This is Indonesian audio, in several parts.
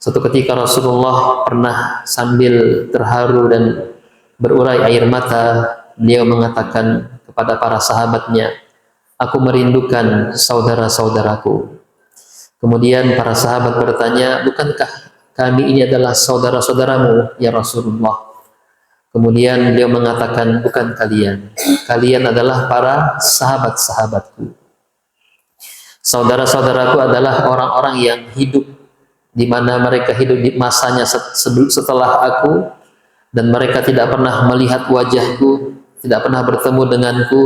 Suatu ketika Rasulullah pernah sambil terharu dan berurai air mata, beliau mengatakan kepada para sahabatnya, "Aku merindukan saudara-saudaraku." Kemudian para sahabat bertanya, "Bukankah kami ini adalah saudara-saudaramu, ya Rasulullah?" Kemudian beliau mengatakan, "Bukan kalian. Kalian adalah para sahabat-sahabatku. Saudara-saudaraku adalah orang-orang yang hidup di mana mereka hidup di masanya setelah aku, dan mereka tidak pernah melihat wajahku, tidak pernah bertemu denganku,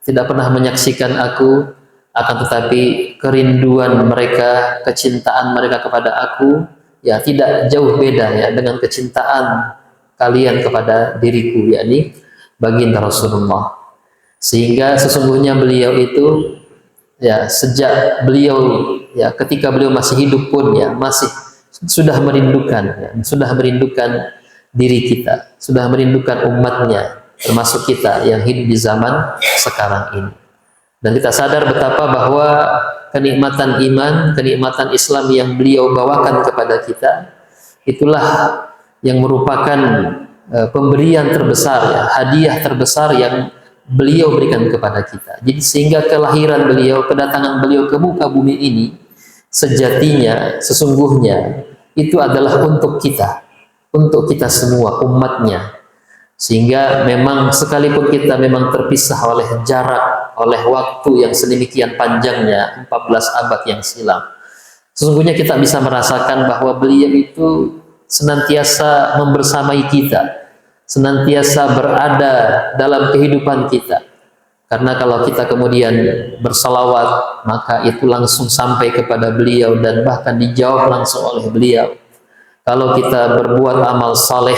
tidak pernah menyaksikan aku, akan tetapi kerinduan mereka, kecintaan mereka kepada aku, ya tidak jauh beda ya dengan kecintaan kalian kepada diriku, yakni baginda Rasulullah." Sehingga sesungguhnya beliau itu ya sejak beliau ya ketika beliau masih hidup pun ya masih sudah merindukan diri kita, sudah merindukan umatnya, termasuk kita yang hidup di zaman sekarang ini. Dan kita sadar betapa bahwa kenikmatan iman, kenikmatan Islam yang beliau bawakan kepada kita, itulah yang merupakan pemberian terbesar ya, hadiah terbesar yang beliau berikan kepada kita. Jadi sehingga kelahiran beliau, kedatangan beliau ke muka bumi ini sejatinya, sesungguhnya itu adalah untuk kita semua umatnya. Sehingga memang sekalipun kita memang terpisah oleh jarak, oleh waktu yang sedemikian panjangnya, 14 abad yang silam, sesungguhnya kita bisa merasakan bahwa beliau itu senantiasa membersamai kita, senantiasa berada dalam kehidupan kita. Karena kalau kita kemudian bersalawat, maka itu langsung sampai kepada beliau dan bahkan dijawab langsung oleh beliau. Kalau kita berbuat amal saleh,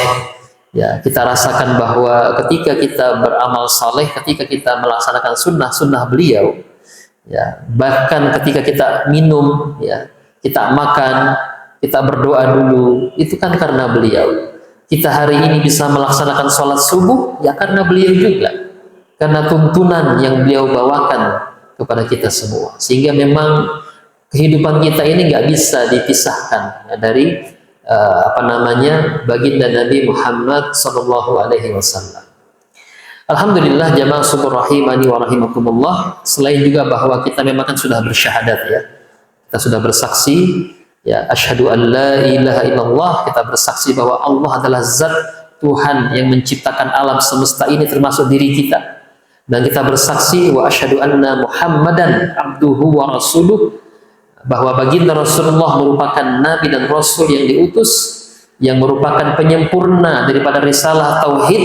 ya kita rasakan bahwa ketika kita beramal saleh, ketika kita melaksanakan sunnah beliau, ya bahkan ketika kita minum, ya kita makan, kita berdoa dulu, itu kan karena beliau. Kita hari ini bisa melaksanakan sholat subuh, ya karena beliau juga. Karena tuntunan yang beliau bawakan kepada kita semua. Sehingga memang kehidupan kita ini nggak bisa dipisahkan ya, dari baginda Nabi Muhammad SAW. Alhamdulillah jamaah subur rahimani wa rahimakumullah. Selain juga bahwa kita memang kan sudah bersyahadat ya. Kita sudah bersaksi ya, asyhadu an la ilaha illallah, kita bersaksi bahwa Allah adalah zat Tuhan yang menciptakan alam semesta ini termasuk diri kita. Dan kita bersaksi wa asyhadu anna Muhammadan abduhu wa rasuluh, bahwa baginda Rasulullah merupakan nabi dan rasul yang diutus, yang merupakan penyempurna daripada risalah tauhid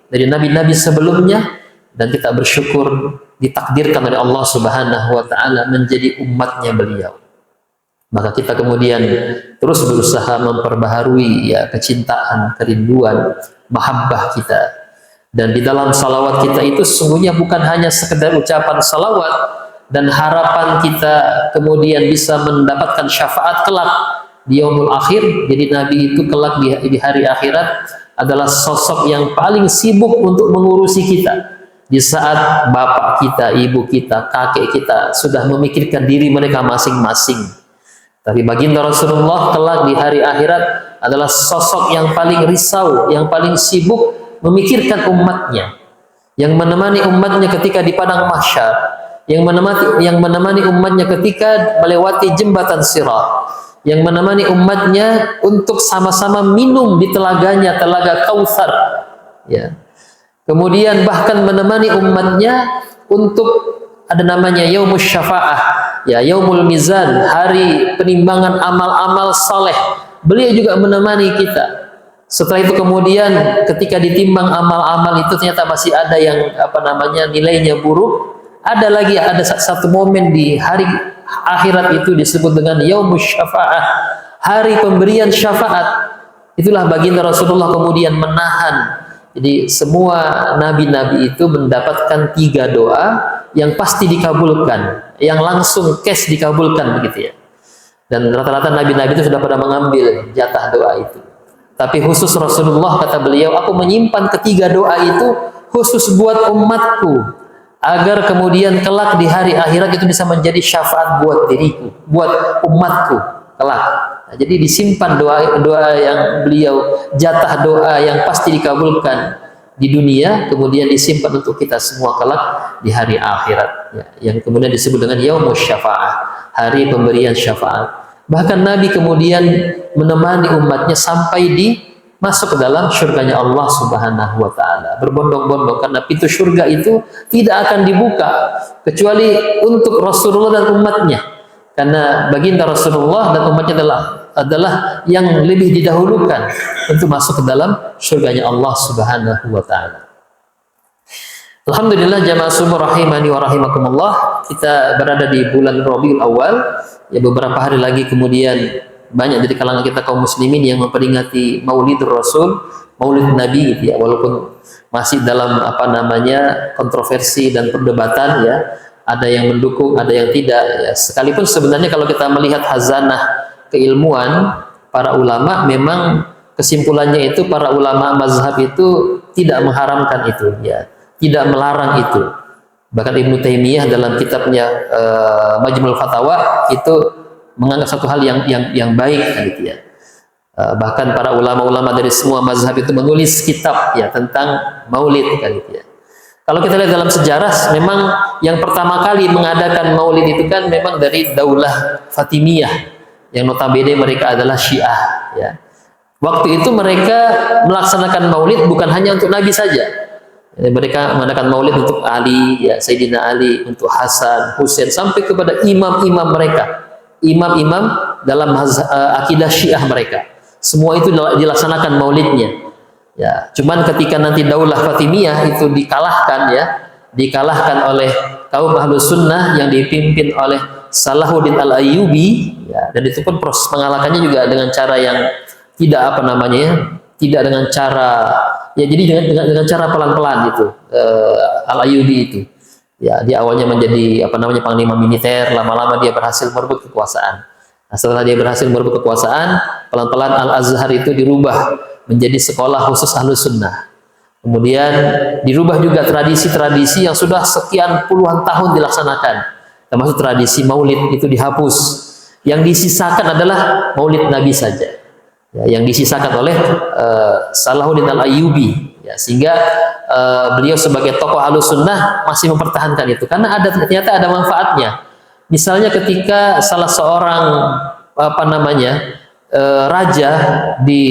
dari nabi-nabi sebelumnya. Dan kita bersyukur ditakdirkan oleh Allah Subhanahu wa taala menjadi umatnya beliau. Maka kita kemudian terus berusaha memperbaharui ya kecintaan, kerinduan, mahabbah kita. Dan di dalam salawat kita itu sesungguhnya bukan hanya sekedar ucapan salawat dan harapan kita kemudian bisa mendapatkan syafaat kelak di yaumul akhir. Jadi Nabi itu kelak di hari akhirat adalah sosok yang paling sibuk untuk mengurusi kita. Di saat bapak kita, ibu kita, kakek kita sudah memikirkan diri mereka masing-masing. Tapi baginda Rasulullah kelak di hari akhirat adalah sosok yang paling risau, yang paling sibuk memikirkan umatnya, yang menemani umatnya ketika di padang mahsyar, yang menemani umatnya ketika melewati jembatan Sirat, yang menemani umatnya untuk sama-sama minum di telaganya, telaga Kautsar, ya. Kemudian bahkan menemani umatnya untuk ada namanya Yaumus Syafa'ah, ya Yaumul Mizan, hari penimbangan amal-amal saleh. Beliau juga menemani kita. Setelah itu kemudian ketika ditimbang amal-amal itu ternyata masih ada yang nilainya buruk. Ada satu momen di hari akhirat itu disebut dengan Yaumus Syafa'ah, hari pemberian syafaat. Itulah baginda Rasulullah kemudian menahan. Jadi semua nabi-nabi itu mendapatkan 3 doa yang pasti dikabulkan, yang langsung cash dikabulkan begitu ya. Dan rata-rata nabi-nabi itu sudah pada mengambil jatah doa itu. Tapi khusus Rasulullah, kata beliau, aku menyimpan ketiga doa itu khusus buat umatku, agar kemudian kelak di hari akhirat itu bisa menjadi syafaat buat diriku, buat umatku kelak. Nah, jadi disimpan doa yang beliau, jatah doa yang pasti dikabulkan di dunia, kemudian disimpan untuk kita semua kelak di hari akhirat, ya, yang kemudian disebut dengan Yaumus Syafa'ah, hari pemberian syafaat. Bahkan Nabi kemudian menemani umatnya sampai di masuk ke dalam surganya Allah Subhanahu wa taala, berbondong-bondong, karena pintu surga itu tidak akan dibuka kecuali untuk Rasulullah dan umatnya, karena baginda Rasulullah dan umatnya adalah yang lebih didahulukan untuk masuk ke dalam surganya Allah Subhanahu wa taala. Alhamdulillah jamaah subuh rahimani wa rahimakumullah, kita berada di bulan Rabiul Awal, ya beberapa hari lagi kemudian banyak dari kalangan kita kaum muslimin yang memperingati Maulidur Rasul, Maulid Nabi gitu ya, walaupun masih dalam kontroversi dan perdebatan ya, ada yang mendukung, ada yang tidak ya. Sekalipun sebenarnya kalau kita melihat hazanah keilmuan para ulama, memang kesimpulannya itu para ulama mazhab itu tidak mengharamkan itu ya, tidak melarang itu. Bahkan Ibnu Taimiyah dalam kitabnya Majmu'ul Fatawa itu menganggap satu hal yang baik gitu ya. Bahkan para ulama-ulama dari semua mazhab itu menulis kitab ya tentang maulid kan gitu ya. Kalau kita lihat dalam sejarah, memang yang pertama kali mengadakan maulid itu kan memang dari Daulah Fatimiyah, yang notabene mereka adalah Syiah ya. Waktu itu mereka melaksanakan maulid bukan hanya untuk Nabi saja. Mereka mengadakan maulid untuk Ali ya, Sayyidina Ali, untuk Hasan, Husain, sampai kepada imam-imam mereka, imam-imam dalam akidah Syiah mereka. Semua itu dilaksanakan maulidnya. Ya, cuman ketika nanti Daulah Fatimiyah itu dikalahkan oleh kaum Ahlus Sunnah yang dipimpin oleh Salahuddin Al-Ayyubi, ya, dan itu pun proses mengalahkannya juga dengan cara yang tidak tidak dengan cara ya, jadi dengan cara pelan-pelan itu. Al-Ayyubi itu ya, dia awalnya menjadi panglima militer, lama-lama dia berhasil merebut kekuasaan. Nah, setelah dia berhasil merebut kekuasaan, pelan-pelan Al-Azhar itu dirubah menjadi sekolah khusus Ahlus Sunnah. Kemudian dirubah juga tradisi-tradisi yang sudah sekian puluhan tahun dilaksanakan, termasuk tradisi maulid itu dihapus. Yang disisakan adalah maulid Nabi saja, ya, yang disisakan oleh Salahuddin Al-Ayyubi, ya, sehingga beliau sebagai tokoh Ahlus Sunnah masih mempertahankan itu karena ternyata ada manfaatnya. Misalnya ketika salah seorang raja di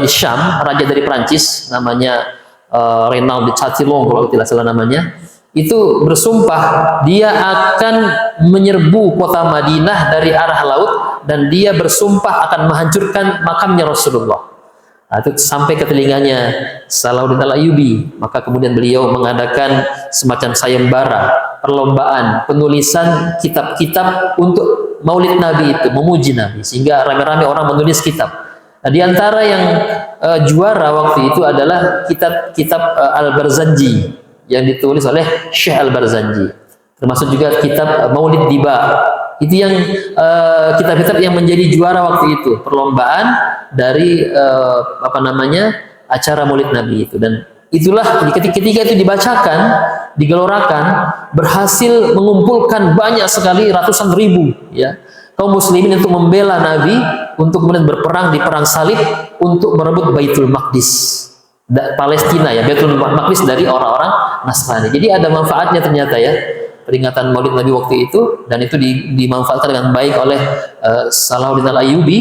Syam, raja dari Prancis namanya Renaud de Chatillon kalau tidak salah namanya, itu bersumpah dia akan menyerbu kota Madinah dari arah laut, dan dia bersumpah akan menghancurkan makamnya Rasulullah. Nah, itu sampai ke telinganya Salahuddin Al-Ayyubi, maka kemudian beliau mengadakan semacam sayembara, perlombaan penulisan kitab-kitab untuk maulid Nabi itu, memuji Nabi, sehingga rame-rame orang menulis kitab. Nah, di antara yang juara waktu itu adalah kitab Al-Barzanji yang ditulis oleh Syekh Al-Barzanji, termasuk juga kitab Maulid Diba. Itu yang kitab-kitab yang menjadi juara waktu itu, perlombaan dari acara Maulid Nabi itu. Dan itulah ketika itu dibacakan, digelorakan, berhasil mengumpulkan banyak sekali, ratusan ribu ya kaum muslimin untuk membela Nabi, untuk kemudian berperang di perang salib untuk merebut Baitul Maqdis, Palestina ya, Baitul Maqdis dari orang-orang Nasrani. Jadi ada manfaatnya ternyata ya peringatan Maulid Nabi waktu itu, dan itu dimanfaatkan dengan baik oleh Salahuddin Al-Ayyubi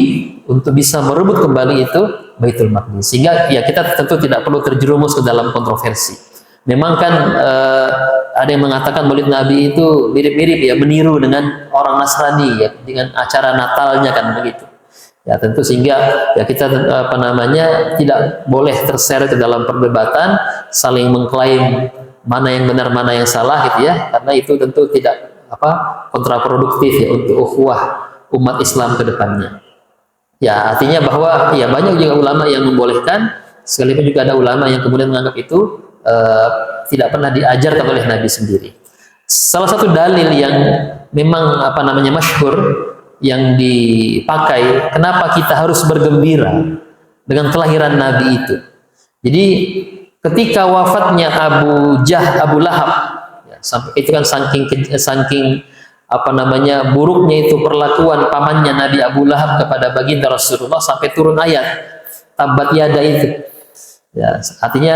untuk bisa merebut kembali itu Baitul Maqdis. Sehingga ya kita tentu tidak perlu terjerumus ke dalam kontroversi. Memang kan ada yang mengatakan Maulid Nabi itu mirip-mirip ya, meniru dengan orang Nasrani ya, dengan acara Natalnya kan begitu. Ya tentu, sehingga ya kita tidak boleh terseret ke dalam perdebatan saling mengklaim mana yang benar mana yang salah gitu ya, karena itu tentu tidak kontraproduktif ya untuk ukhuwah umat Islam ke depannya. Ya artinya bahwa ya banyak juga ulama yang membolehkan, sekalipun juga ada ulama yang kemudian menganggap itu tidak pernah diajarkan oleh Nabi sendiri. Salah satu dalil yang memang masyhur yang dipakai, kenapa kita harus bergembira dengan kelahiran Nabi itu. Jadi ketika wafatnya Abu Lahab, ya, itu kan saking apa namanya, buruknya itu perlakuan pamannya Nabi Abu Lahab kepada baginda Rasulullah sampai turun ayat tabat yada itu. Ya, artinya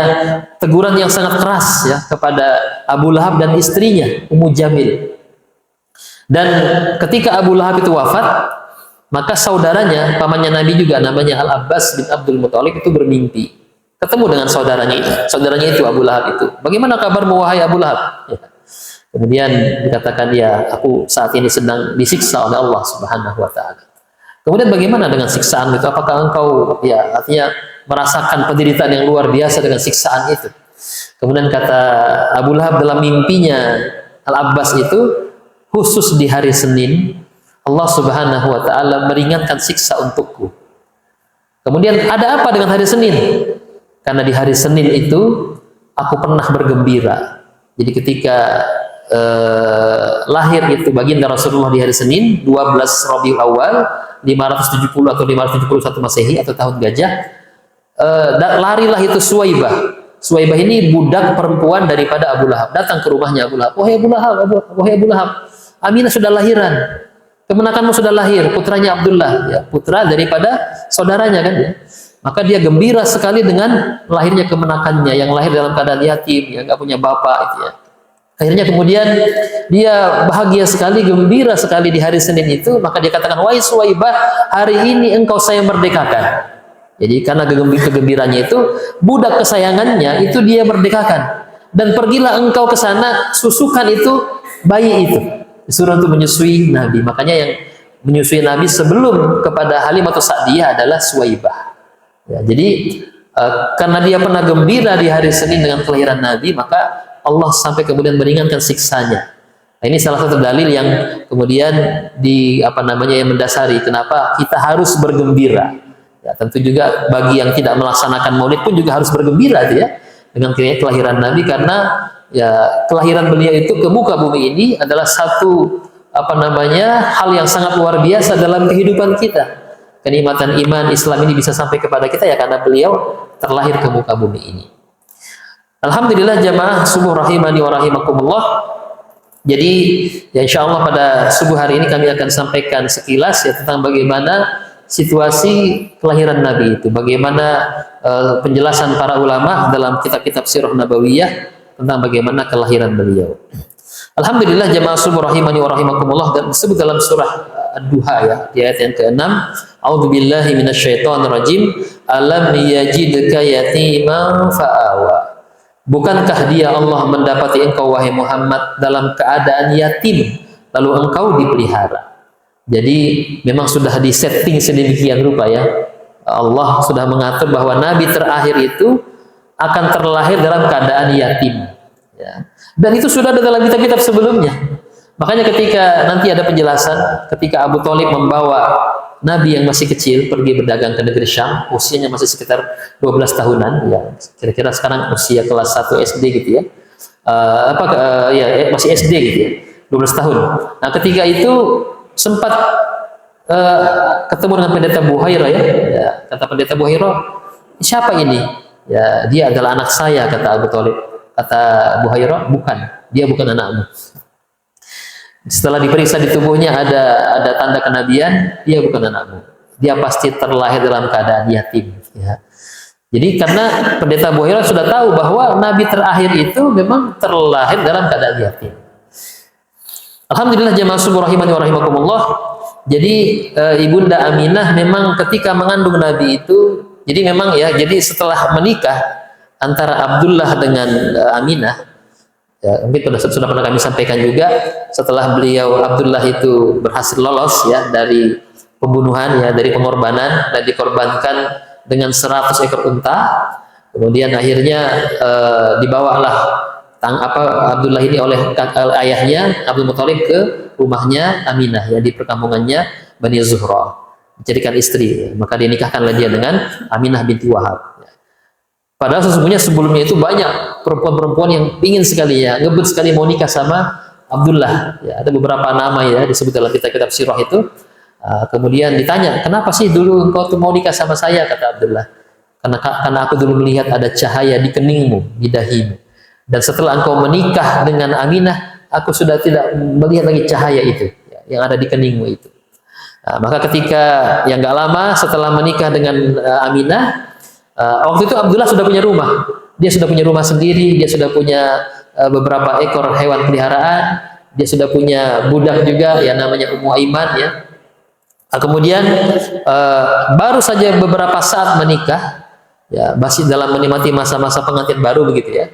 teguran yang sangat keras ya kepada Abu Lahab dan istrinya Ummu Jamil. Dan ketika Abu Lahab itu wafat, maka saudaranya, pamannya Nabi juga namanya Al-Abbas bin Abdul Muthalib itu bermimpi ketemu dengan saudaranya itu Abu Lahab itu. Bagaimana kabarmu wahai Abu Lahab? Ya. Kemudian dikatakan, ya aku saat ini sedang disiksa oleh Allah Subhanahu wa taala. Kemudian bagaimana dengan siksaan itu? Apakah engkau ya artinya merasakan penderitaan yang luar biasa dengan siksaan itu? Kemudian kata Abu Lahab dalam mimpinya Al-Abbas itu, khusus di hari Senin Allah Subhanahu wa taala meringankan siksa untukku. Kemudian ada apa dengan hari Senin? Karena di hari Senin itu aku pernah bergembira. Jadi ketika lahir itu baginda Rasulullah di hari Senin 12 Rabiul Awal 570 atau 571 Masehi atau tahun gajah, larilah itu Suwaibah. Suwaibah ini budak perempuan daripada Abu Lahab, datang ke rumahnya Abu Lahab. Wahai Abu Lahab, wahai Abu Lahab, Aminah sudah lahiran, kemenakanmu sudah lahir, putranya Abdullah, ya, putra daripada saudaranya kan ya. Maka dia gembira sekali dengan lahirnya kemenakannya yang lahir dalam keadaan yatim, yang nggak punya bapak itu ya. Akhirnya kemudian dia bahagia sekali, gembira sekali di hari Senin itu. Maka dia katakan, wahai Suwaibah, hari ini engkau saya merdekakan. Jadi karena kegembiranya itu, budak kesayangannya itu dia merdekakan. Dan pergilah engkau ke sana, susukan itu bayi itu. Disuruh untuk menyusui Nabi. Makanya yang menyusui Nabi sebelum kepada Halimatus Sa'diyah adalah Suwaibah. Ya, jadi karena dia pernah gembira di hari Senin dengan kelahiran Nabi, maka Allah sampai kemudian meringankan siksanya. Nah, ini salah satu dalil yang kemudian yang mendasari kenapa kita harus bergembira. Ya, tentu juga bagi yang tidak melaksanakan Maulid pun juga harus bergembira ya dengan kelahiran Nabi, karena ya kelahiran beliau itu ke muka bumi ini adalah satu hal yang sangat luar biasa dalam kehidupan kita. Kenikmatan iman Islam ini bisa sampai kepada kita ya karena beliau terlahir ke muka bumi ini. Alhamdulillah jamaah subuh rahimani wa rahimakumullah. Jadi ya insyaallah pada subuh hari ini kami akan sampaikan sekilas ya tentang bagaimana situasi kelahiran Nabi itu, bagaimana penjelasan para ulama dalam kitab-kitab sirah nabawiyah tentang bagaimana kelahiran beliau. Alhamdulillah jamaah subuh rahimani wa rahimakumullah, dan disebut dalam surah Ad-Duha ya di ayat yang ke-6, a'udzubillahi minasyaitonirrajim, alam yajidka yatiman fa'awa. Bukankah dia Allah mendapati engkau wahai Muhammad dalam keadaan yatim lalu engkau dipelihara. Jadi memang sudah disetting sedemikian rupa ya. Allah sudah mengatur bahwa Nabi terakhir itu akan terlahir dalam keadaan yatim ya. Dan itu sudah ada dalam kitab-kitab sebelumnya. Makanya ketika nanti ada penjelasan ketika Abu Thalib membawa Nabi yang masih kecil pergi berdagang ke negeri Syam, usianya masih sekitar 12 tahunan ya. Kira-kira sekarang usia kelas 1 SD gitu ya. Masih SD gitu ya. 12 tahun. Nah, ketika itu sempat ketemu dengan pendeta Buhairah ya. Kata pendeta Buhairah, siapa ini? Ya, dia adalah anak saya, kata Abu Thalib. Kata Buhairah, bukan, dia bukan anakmu. Setelah diperiksa di tubuhnya ada tanda kenabian, dia bukan anakmu. Dia pasti terlahir dalam keadaan yatim. Ya. Jadi karena pendeta Buhairah sudah tahu bahwa Nabi terakhir itu memang terlahir dalam keadaan yatim. Alhamdulillah jamaah subuh rahimani wa rahimakumullah. Jadi Ibunda Aminah memang ketika mengandung Nabi itu, jadi memang ya, jadi setelah menikah antara Abdullah dengan Aminah, ya, mungkin sudah pernah kami sampaikan juga, setelah beliau Abdullah itu berhasil lolos ya dari pembunuhan ya, dari pengorbanan, dan dikorbankan dengan 100 ekor unta. Kemudian akhirnya dibawalah Abdullah ini oleh ayahnya Abdul Muthalib ke rumahnya Aminah ya, di perkampungannya Bani Zuhra, dijadikan istri ya. Maka dinikahkanlah dia dengan Aminah binti Wahab. Padahal sesungguhnya sebelumnya itu banyak perempuan-perempuan yang ingin sekali ya, ngebut sekali mau nikah sama Abdullah. Ya, ada beberapa nama ya disebut dalam kitab-kitab sirah itu. Kemudian ditanya, kenapa sih dulu engkau tuh mau nikah sama saya? Kata Abdullah, karena aku dulu melihat ada cahaya di keningmu, di dahimu. Dan setelah engkau menikah dengan Aminah, aku sudah tidak melihat lagi cahaya itu yang ada di keningmu itu. Nah, maka ketika yang nggak lama setelah menikah dengan Aminah, waktu itu Abdullah sudah punya rumah. Dia sudah punya rumah sendiri, dia sudah punya beberapa ekor hewan peliharaan, dia sudah punya budak juga yang namanya Ummu Aiman ya. Nah, kemudian baru saja beberapa saat menikah, ya masih dalam menikmati masa-masa pengantin baru begitu ya.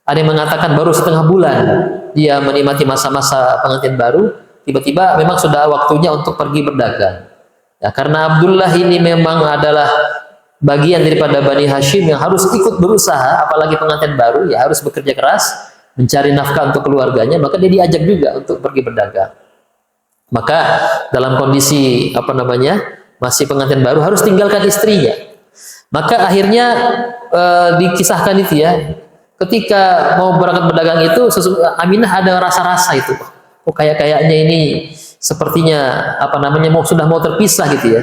Ada yang mengatakan baru setengah bulan dia menikmati masa-masa pengantin baru. Tiba-tiba memang sudah waktunya untuk pergi berdagang. Ya, karena Abdullah ini memang adalah bagian daripada Bani Hashim yang harus ikut berusaha, apalagi pengantin baru, ya harus bekerja keras, mencari nafkah untuk keluarganya, maka dia diajak juga untuk pergi berdagang. Maka dalam kondisi masih pengantin baru harus tinggalkan istrinya. Maka akhirnya dikisahkan itu ya, ketika mau berangkat berdagang itu, Aminah ada rasa-rasa itu. Kayaknya ini sepertinya sudah mau terpisah gitu ya.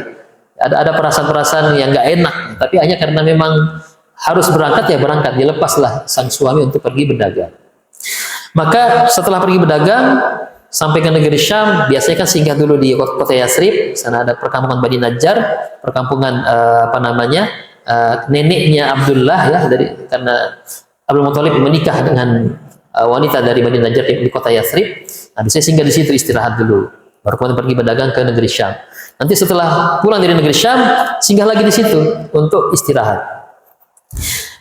Ada perasaan-perasaan yang nggak enak, tapi hanya karena memang harus berangkat ya berangkat, dilepaslah sang suami untuk pergi berdagang. Maka setelah pergi berdagang sampai ke negeri Syam, biasanya kan singgah dulu di kota Yathrib. Sana ada perkampungan Bani Najjar, perkampungan neneknya Abdullah ya, karena Abdul Muthalib menikah dengan wanita dari Bani Najjar di kota Yathrib. Nah, biasanya singgah di situ istirahat dulu, baru kemudian pergi berdagang ke negeri Syam. Nanti setelah pulang dari negeri Syam, singgah lagi di situ untuk istirahat.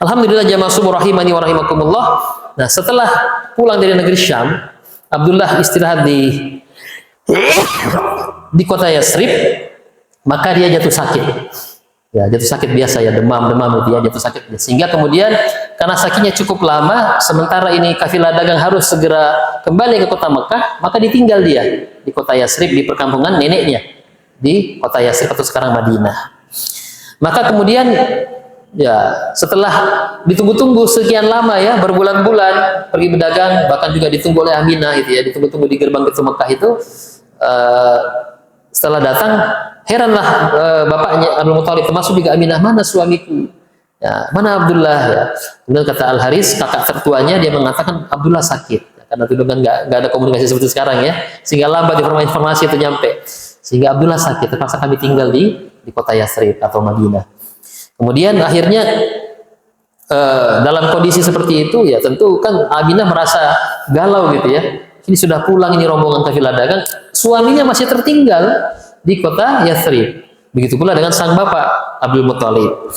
Alhamdulillah jamaah subuh rahimani wa rahimakumullah. Nah, setelah pulang dari negeri Syam, Abdullah istirahat di kota Yathrib, maka dia jatuh sakit. Ya, jatuh sakit biasa ya, demam dia jatuh sakit. Sehingga kemudian karena sakitnya cukup lama, sementara ini kafilah dagang harus segera kembali ke kota Mekah, maka ditinggal dia di kota Yathrib, di perkampungan neneknya di kota Yathrib atau sekarang Madinah. Maka kemudian ya setelah ditunggu-tunggu sekian lama ya, berbulan-bulan pergi berdagang, bahkan juga ditunggu oleh Aminah itu ya, ditunggu-tunggu di gerbang pintu Mekah itu. Setelah datang, heranlah bapaknya Abdul Muthalib, termasuk juga Aminah, mana suamiku? Ya, mana Abdullah? Ya. Kemudian kata Al Haris, kakak tertuanya, dia mengatakan Abdullah sakit. Ya, karena itu kan nggak ada komunikasi seperti sekarang ya, sehingga lambat informasi itu nyampe. Sehingga Abdullah sakit, terpaksa kami tinggal di kota Yathrib atau Madinah. Kemudian akhirnya dalam kondisi seperti itu ya tentu kan Aminah merasa galau gitu ya. Ini sudah pulang ini rombongan kafilah dagang, suaminya masih tertinggal di kota Yathrib. Begitu pula dengan sang bapak Abdul Muthalib.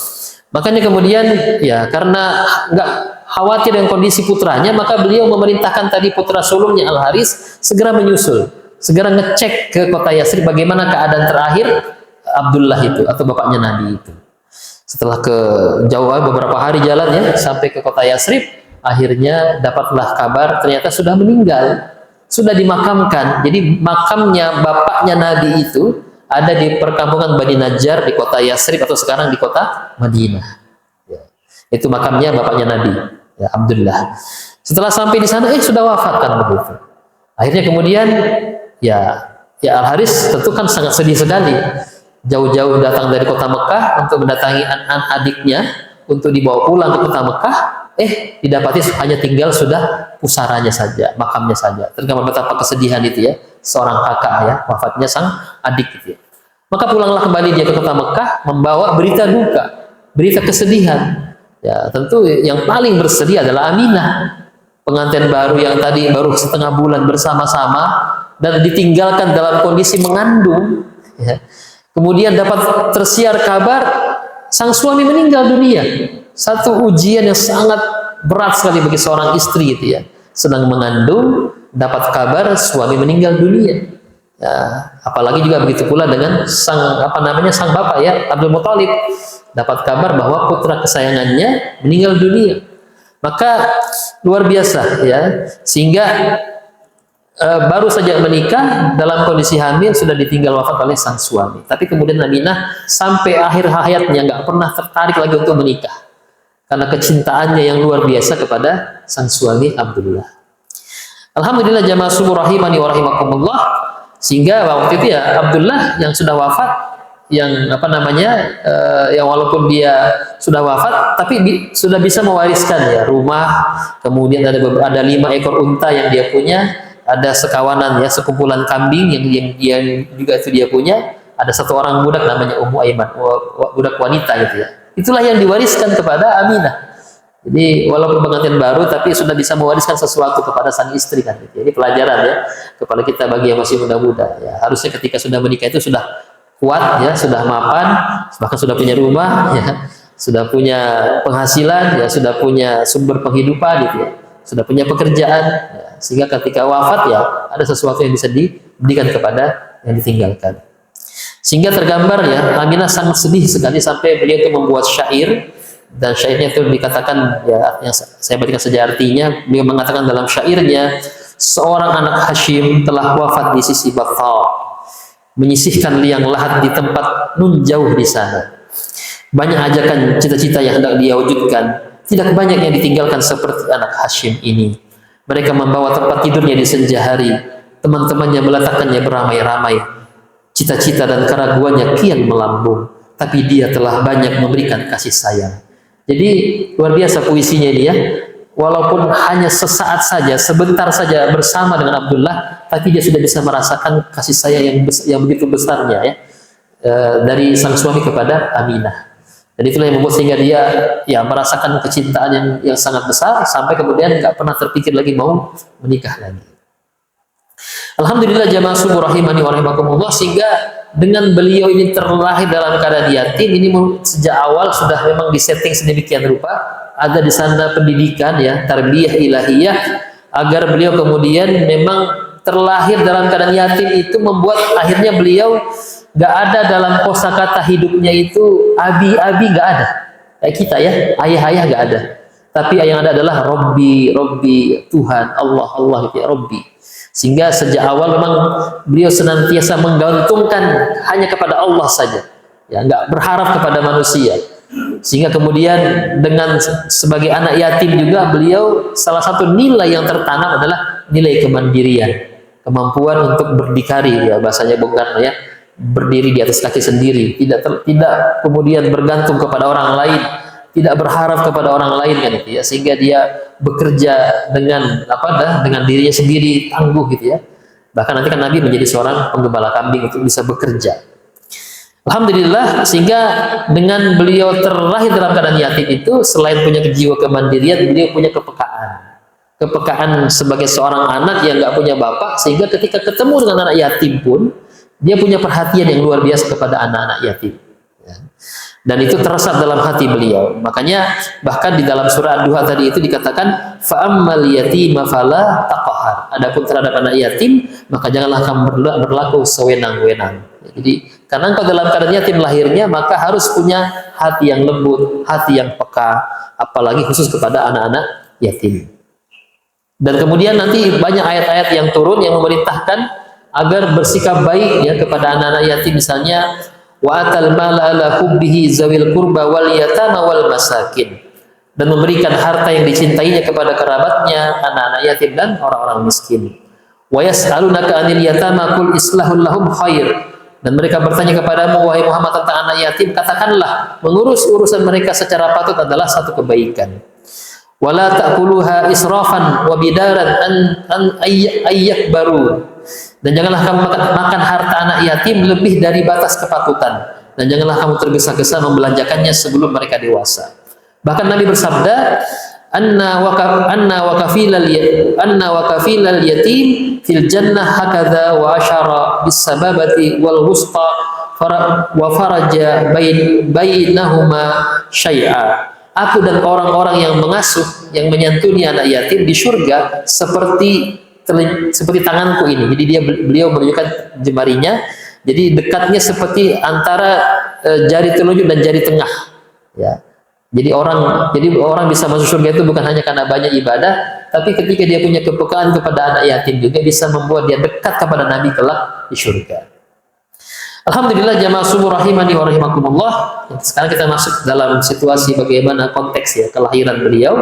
Makanya kemudian ya karena nggak khawatir dengan kondisi putranya, maka beliau memerintahkan tadi putra sulungnya Al Haris segera menyusul, segera ngecek ke kota Yathrib bagaimana keadaan terakhir Abdullah itu atau bapaknya Nabi itu. Setelah ke jauh beberapa hari jalan ya sampai ke kota Yathrib, akhirnya dapatlah kabar ternyata sudah meninggal. Sudah dimakamkan. Jadi makamnya bapaknya Nabi itu ada di perkampungan Bani Najjar di kota Yathrib atau sekarang di kota Madinah. Ya. Itu makamnya bapaknya Nabi, ya, Abdullah. Setelah sampai di sana, sudah wafat kan begitu. Akhirnya kemudian ya Al Haris tentu kan sangat sedih sekali. Jauh-jauh datang dari kota Mekah untuk mendatangi adiknya untuk dibawa pulang ke kota Mekah. Didapati hanya tinggal sudah pusaranya saja, makamnya saja. Tergambar betapa kesedihan itu ya, seorang kakak ya, wafatnya sang adik gitu ya. Maka pulanglah kembali dia ke kota Mekah membawa berita duka, berita kesedihan. Ya, tentu yang paling bersedih adalah Aminah, pengantin baru yang tadi baru setengah bulan bersama-sama dan ditinggalkan dalam kondisi mengandung. Ya. Kemudian dapat tersiar kabar sang suami meninggal dunia. Satu ujian yang sangat berat sekali bagi seorang istri itu ya. Sedang mengandung, dapat kabar suami meninggal dunia. Ya, apalagi juga begitu pula dengan sang bapak ya, Abdul Muthalib, dapat kabar bahwa putra kesayangannya meninggal dunia. Maka luar biasa ya, sehingga baru saja menikah dalam kondisi hamil sudah ditinggal wafat oleh sang suami. Tapi kemudian Aminah sampai akhir hayatnya nggak pernah tertarik lagi untuk menikah karena kecintaannya yang luar biasa kepada sang suami Abdullah. Alhamdulillah jamaah subuh rahimani wa rahimakumullah, sehingga waktu itu ya Abdullah yang sudah wafat, yang yang walaupun dia sudah wafat tapi sudah bisa mewariskan ya rumah, kemudian ada 5 ekor unta yang dia punya, ada sekawanan ya, sekumpulan kambing yang juga itu dia punya. Ada satu orang budak namanya Ummu Aiman, budak wanita gitu ya. Itulah yang diwariskan kepada Aminah. Jadi walaupun pengantin baru tapi sudah bisa mewariskan sesuatu kepada sang istri kan gitu. Ini pelajaran ya kepada kita bagi yang masih muda-muda ya. Harusnya ketika sudah menikah itu sudah kuat ya, sudah mapan, bahkan sudah punya rumah ya, sudah punya penghasilan ya, sudah punya sumber penghidupan gitu ya. Sudah punya pekerjaan ya, sehingga ketika wafat ya ada sesuatu yang bisa diberikan kepada yang ditinggalkan. Sehingga tergambar ya, Aminah sangat sedih sekali sampai beliau itu membuat syair, dan syairnya itu dikatakan ya, yang saya bacakan saja artinya. Beliau mengatakan dalam syairnya, seorang anak Hashim telah wafat di sisi Bathal, menyisihkan liang lahat di tempat nun jauh di sana. Banyak ajakan cita-cita yang hendak dia wujudkan, tidak banyak yang ditinggalkan seperti anak Hashim ini. Mereka membawa tempat tidurnya di senja hari, teman-temannya meletakkannya beramai-ramai. Cita-cita dan keraguannya kian melambung, tapi dia telah banyak memberikan kasih sayang. Jadi luar biasa puisinya ini ya. Walaupun hanya sesaat saja, sebentar saja bersama dengan Abdullah, tapi dia sudah bisa merasakan kasih sayang yang begitu besarnya ya, dari sang suami kepada Aminah. Dan itulah yang membuat sehingga dia ya merasakan kecintaan yang sangat besar sampai kemudian nggak pernah terpikir lagi mau menikah lagi. Alhamdulillah jamaah subuh rahimani wa rahimakumullah, sehingga dengan beliau ini terlahir dalam keadaan yatim ini sejak awal sudah memang disetting sedemikian rupa, ada di sana pendidikan ya, tarbiyah ilahiyah, agar beliau kemudian memang terlahir dalam keadaan yatim itu membuat akhirnya beliau gak ada dalam kosakata hidupnya itu abi-abi, gak ada kayak kita ya, ayah-ayah gak ada, tapi yang ada adalah Robbi, Tuhan, Allah gitu ya, Robbi. Sehingga sejak awal memang beliau senantiasa menggantungkan hanya kepada Allah saja, ya, nggak berharap kepada manusia. Sehingga kemudian dengan sebagai anak yatim juga beliau salah satu nilai yang tertanam adalah nilai kemandirian, kemampuan untuk berdikari ya, bahasanya Bung Karno ya, berdiri di atas kaki sendiri, tidak kemudian bergantung kepada orang lain, tidak berharap kepada orang lain kan itu ya, sehingga dia bekerja dengan dengan dirinya sendiri, tangguh gitu ya. Bahkan nanti kan Nabi menjadi seorang penggembala kambing untuk bisa bekerja. Alhamdulillah, sehingga dengan beliau terlahir dalam keadaan yatim itu, selain punya jiwa kemandirian, beliau punya kepekaan sebagai seorang anak yang nggak punya bapak, sehingga ketika ketemu dengan anak yatim pun dia punya perhatian yang luar biasa kepada anak-anak yatim. Dan itu teresap dalam hati beliau. Makanya bahkan di dalam surah Ad-Duha tadi itu dikatakan fa'ammal yatima fala taqhar. Adapun terhadap anak yatim maka janganlah kamu berlaku sewenang-wenang. Jadi karena engkau dalam keadaan yatim lahirnya, maka harus punya hati yang lembut, hati yang peka, apalagi khusus kepada anak-anak yatim. Dan kemudian nanti banyak ayat-ayat yang turun yang memerintahkan agar bersikap baik ya kepada anak-anak yatim, misalnya wa atal mala ala hubbihi zawil qurba wal yatama wal masakin, dan memberikan harta yang dicintainya kepada kerabatnya, anak-anak yatim dan orang-orang miskin. Wa yas'alunaka 'anil yatama qul islahul lahum khair, dan mereka bertanya kepadamu wahai Muhammad tentang anak yatim, katakanlah mengurus urusan mereka secara patut adalah satu kebaikan. Wala ta'kuluha israfan wa bidaran an ayyakbaru, dan janganlah kamu makan harta anak yatim lebih dari batas kepatutan, dan janganlah kamu tergesa-gesa membelanjakannya sebelum mereka dewasa. Bahkan Nabi bersabda, anna wa kafilal yatim fil jannah hakadha wa asyara bis sababati wal wusta wa faraja bainahuma syai'a. Aku dan orang-orang yang mengasuh, yang menyantuni anak yatim di surga seperti tanganku ini. Jadi beliau menunjukkan jemarinya, jadi dekatnya seperti antara jari telunjuk dan jari tengah ya. Jadi orang bisa masuk surga itu bukan hanya karena banyak ibadah, tapi ketika dia punya kepekaan kepada anak yatim juga bisa membuat dia dekat kepada Nabi kelak di surga. Alhamdulillah jamaah subuh rahimani wa rahimakumullah. Sekarang kita masuk dalam situasi bagaimana konteks ya kelahiran beliau.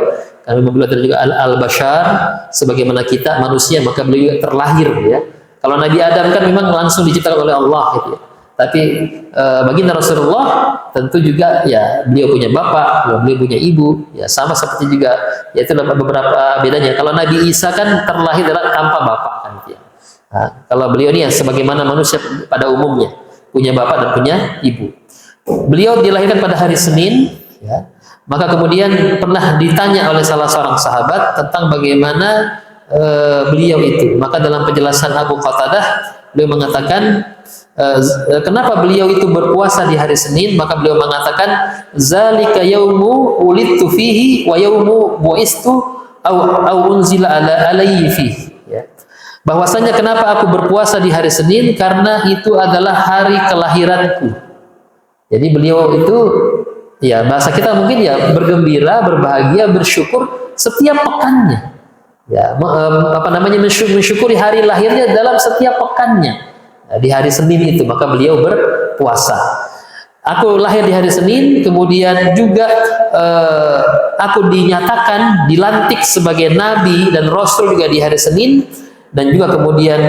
Kami beliau juga al-bashar, sebagaimana kita manusia, maka beliau terlahir ya. Kalau Nabi Adam kan memang langsung diciptakan oleh Allah gitu ya. Tapi baginda Rasulullah tentu juga ya beliau punya bapak, beliau punya ibu, ya sama seperti juga yaitu beberapa bedanya. Kalau Nabi Isa kan terlahir tanpa bapak kan dia. Nah, kalau beliau ini ya sebagaimana manusia pada umumnya punya bapak dan punya ibu. Beliau dilahirkan pada hari Senin, ya. Maka kemudian pernah ditanya oleh salah seorang sahabat tentang bagaimana beliau itu. Maka dalam penjelasan Abu Qatadah beliau mengatakan kenapa beliau itu berpuasa di hari Senin, maka beliau mengatakan zalika yaumu ulidtu fihi wa yaumu bu'istu au unzila alayhi fihi, ya. Bahwasanya kenapa aku berpuasa di hari Senin, karena itu adalah hari kelahiranku. Jadi beliau itu ya bahasa kita mungkin ya bergembira, berbahagia, bersyukur setiap pekannya. Ya, mensyukuri hari lahirnya dalam setiap pekannya. Nah, di hari Senin itu maka beliau berpuasa. Aku lahir di hari Senin, kemudian juga aku dinyatakan dilantik sebagai nabi dan rasul juga di hari Senin, dan juga kemudian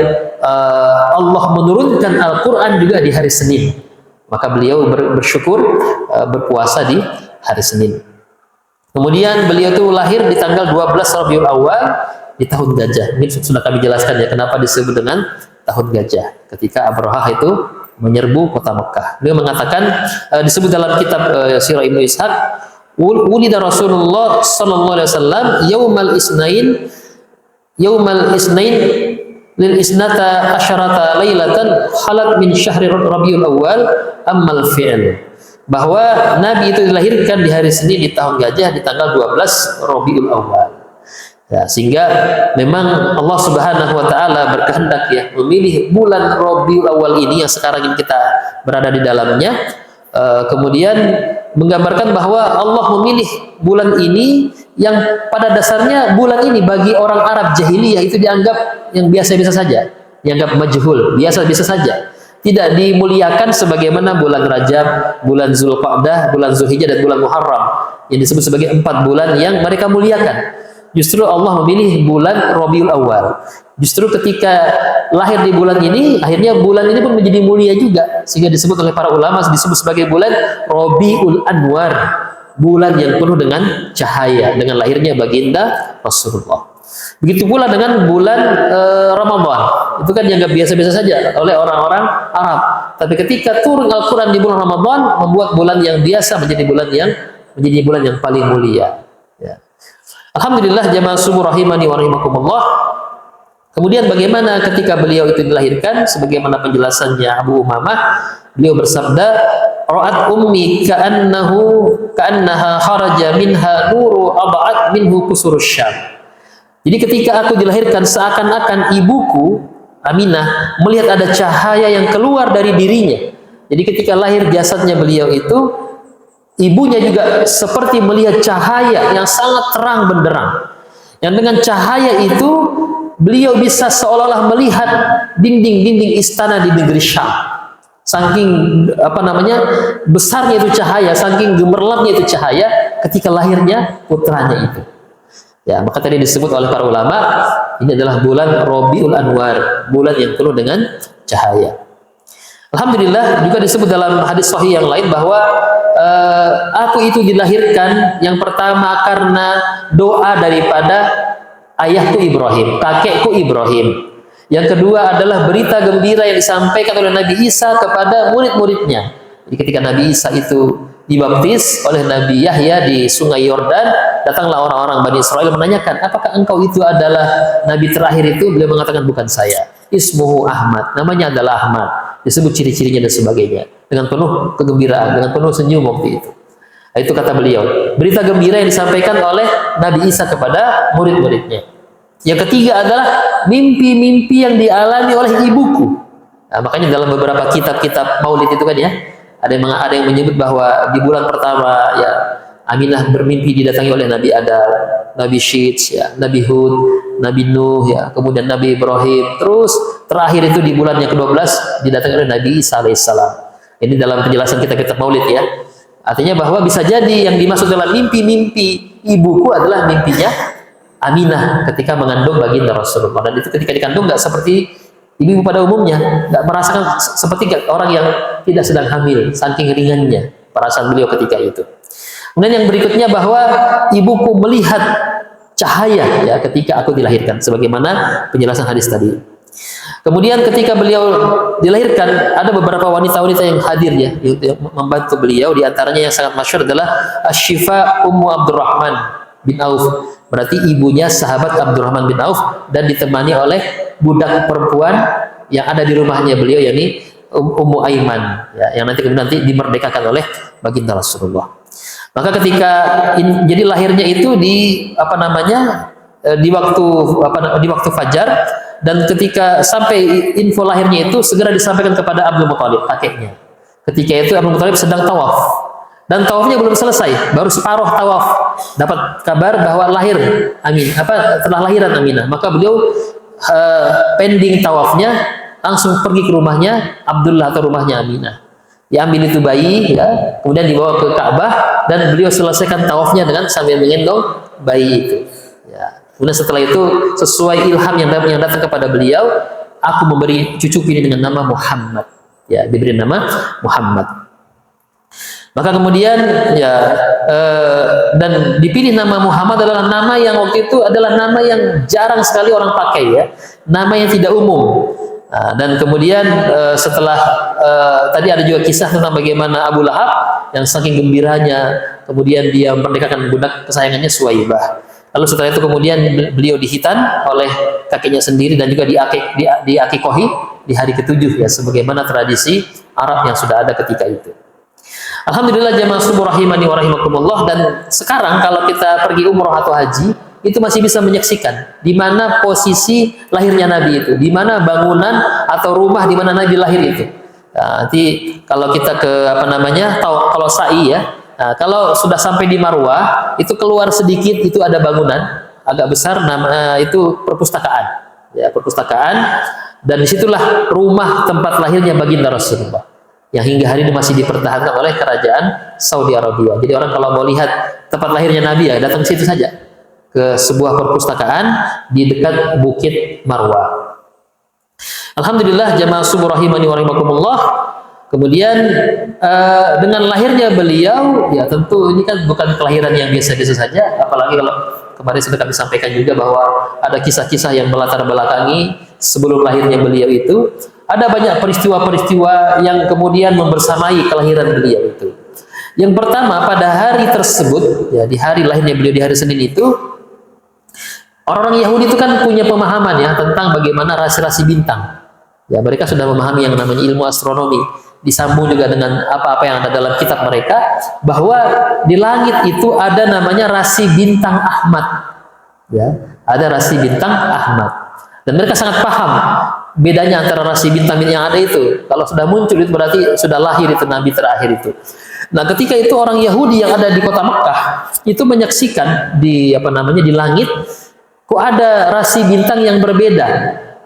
Allah menurunkan Al-Quran juga di hari Senin. Maka beliau bersyukur berpuasa di hari Senin. Kemudian beliau itu lahir di tanggal 12 Rabiul Awal di tahun gajah. Ini sudah kami jelaskan ya kenapa disebut dengan tahun gajah ketika Abrahah itu menyerbu kota Mekah. Beliau mengatakan disebut dalam kitab Sirah Ibnu Ishaq, ulida Rasulullah sallallahu alaihi wasallam yaumal isnain lil isnata asyarata lailatan khalat min syahri Rabiul Awal ammal fi'l. Bahwa Nabi itu dilahirkan di hari Senin di tahun gajah di tanggal 12 Rabiul Awal. Ya, sehingga memang Allah Subhanahu wa taala berkehendak ya memilih bulan Rabiul Awal ini yang sekarang ini kita berada di dalamnya, kemudian menggambarkan bahwa Allah memilih bulan ini yang pada dasarnya bulan ini bagi orang Arab jahiliyah itu dianggap yang biasa-biasa saja, dianggap majhul, biasa-biasa saja. Tidak dimuliakan sebagaimana bulan Rajab, bulan Zulqa'dah, bulan Zulhijjah dan bulan Muharram yang disebut sebagai 4 bulan yang mereka muliakan. Justru Allah memilih bulan Rabiul Awal. Justru ketika lahir di bulan ini, akhirnya bulan ini pun menjadi mulia juga, sehingga disebut oleh para ulama disebut sebagai bulan Rabiul Anwar, bulan yang penuh dengan cahaya, dengan lahirnya baginda Rasulullah. Begitu pula dengan bulan Ramadan, itu kan dianggap biasa-biasa saja oleh orang-orang Arab. Tapi ketika turun Al-Quran di bulan Ramadan, membuat bulan yang biasa menjadi bulan yang paling mulia. Ya. Alhamdulillah jamaah subuh rahimani wa rahimakumullah. Kemudian bagaimana ketika beliau itu dilahirkan, sebagaimana penjelasannya Abu Umamah, beliau bersabda, ra'at ummi ka'annaha kharaja minha nuru ab'ad minhu kusurus syam. Jadi ketika aku dilahirkan seakan-akan ibuku Aminah melihat ada cahaya yang keluar dari dirinya. Jadi ketika lahir jasadnya beliau itu, ibunya juga seperti melihat cahaya yang sangat terang benderang. Yang dengan cahaya itu beliau bisa seolah-olah melihat dinding-dinding istana di negeri Syam. Saking besarnya itu cahaya, saking gemerlapnya itu cahaya ketika lahirnya putranya itu. Ya, maka tadi disebut oleh para ulama ini adalah bulan Rabiul Anwar, bulan yang penuh dengan cahaya. Alhamdulillah juga disebut dalam hadis sahih yang lain bahwa aku itu dilahirkan yang pertama karena doa daripada ayahku Ibrahim, kakekku Ibrahim. Yang kedua adalah berita gembira yang disampaikan oleh Nabi Isa kepada murid-muridnya. Jadi ketika Nabi Isa itu dibaptis oleh Nabi Yahya di Sungai Yordan, datanglah orang-orang Bani Israel menanyakan, apakah engkau itu adalah Nabi terakhir itu? Beliau mengatakan, bukan saya. Ismuhu Ahmad, namanya adalah Ahmad. Disebut ciri-cirinya dan sebagainya. Dengan penuh kegembiraan, dengan penuh senyum waktu itu. Nah, itu kata beliau. Berita gembira yang disampaikan oleh Nabi Isa kepada murid-muridnya. Yang ketiga adalah mimpi-mimpi yang dialami oleh ibuku. Nah, makanya dalam beberapa kitab-kitab Maulid itu kan ya, ada yang menyebut bahwa di bulan pertama ya Aminah bermimpi didatangi oleh Nabi Adam, Nabi Syits, ya, Nabi Hud, Nabi Nuh, ya, kemudian Nabi Ibrahim. Terus terakhir itu di bulan yang ke-12 didatangi oleh Nabi Isa alaihissalam. Ini dalam penjelasan kitab-kitab Maulid ya. Artinya bahwa bisa jadi yang dimaksud dalam mimpi-mimpi ibuku adalah mimpinya Aminah ketika mengandung baginda Rasulullah. Dan itu ketika dikandung nggak seperti ibu pada umumnya, nggak merasakan seperti orang yang tidak sedang hamil, saking ringannya perasaan beliau ketika itu. Kemudian yang berikutnya bahwa ibuku melihat cahaya ya ketika aku dilahirkan, sebagaimana penjelasan hadis tadi. Kemudian ketika beliau dilahirkan, ada beberapa wanita-wanita yang hadir ya, yang membantu beliau. Di antaranya yang sangat masyhur adalah Asy-Syifa Ummu Abdurrahman bin Auf. Berarti ibunya sahabat Abdurrahman bin Auf dan ditemani oleh budak perempuan yang ada di rumahnya beliau, yakni Ummu Aiman ya, yang nanti dimerdekakan oleh baginda Rasulullah. Maka ketika jadi lahirnya itu di di waktu fajar, dan ketika sampai info lahirnya itu segera disampaikan kepada Abdul Muthalib, kakeknya. Ketika itu Abdul Muthalib sedang tawaf dan tawafnya belum selesai, baru separuh tawaf dapat kabar bahwa telah lahiran Aminah. Maka beliau pending tawafnya, langsung pergi ke rumahnya Abdullah atau rumahnya Aminah. Diambil itu bayi ya, kemudian dibawa ke Ka'bah dan beliau selesaikan tawafnya dengan sambil menggendong bayi itu. Ya. Kemudian setelah itu sesuai ilham yang datang kepada beliau, aku memberi cucuku ini dengan nama Muhammad. Ya, diberi nama Muhammad. Maka kemudian ya dan dipilih nama Muhammad adalah nama yang waktu itu adalah nama yang jarang sekali orang pakai ya, nama yang tidak umum. Dan kemudian setelah tadi ada juga kisah tentang bagaimana Abu Lahab yang saking gembiranya kemudian dia memerdekakan budak kesayangannya Suwaibah. Lalu setelah itu kemudian beliau dihitan oleh kakeknya sendiri dan juga diakikohi di hari ke-7 ya, sebagaimana tradisi Arab yang sudah ada ketika itu. Alhamdulillah jamaah subuh rahimani wa rahimakumullah. Dan sekarang kalau kita pergi umroh atau haji, itu masih bisa menyaksikan di mana posisi lahirnya Nabi itu, di mana bangunan atau rumah di mana Nabi lahir itu. Nah, nanti kalau kita ke kalau sa'i ya, nah, kalau sudah sampai di Marwah, itu keluar sedikit itu ada bangunan agak besar, itu perpustakaan, ya perpustakaan, dan disitulah rumah tempat lahirnya baginda Rasulullah, yang hingga hari ini masih dipertahankan oleh kerajaan Saudi Arabia. Jadi orang kalau mau lihat tempat lahirnya Nabi ya datang ke situ saja, ke sebuah perpustakaan di dekat Bukit Marwah. Alhamdulillah jamaah subuh rahimani wa rahimakumullah. Kemudian dengan lahirnya beliau, ya tentu ini kan bukan kelahiran yang biasa-biasa saja, apalagi kalau kemarin sudah kami sampaikan juga bahwa ada kisah-kisah yang melatar belakangi sebelum lahirnya beliau itu. Ada banyak peristiwa-peristiwa yang kemudian membersamai kelahiran beliau itu. Yang pertama, pada hari tersebut, ya di hari lahirnya beliau di hari Senin itu, orang-orang Yahudi itu kan punya pemahaman ya tentang bagaimana rasi-rasi bintang. Ya, mereka sudah memahami yang namanya ilmu astronomi. Disambung juga dengan apa-apa yang ada dalam kitab mereka, bahwa di langit itu ada namanya rasi bintang Ahmad. Ya, ada rasi bintang Ahmad. Dan mereka sangat paham bedanya antara rasi bintang yang ada itu. Kalau sudah muncul itu berarti sudah lahir itu Nabi terakhir itu. Nah, ketika itu orang Yahudi yang ada di kota Mekah itu menyaksikan di di langit kok ada rasi bintang yang berbeda,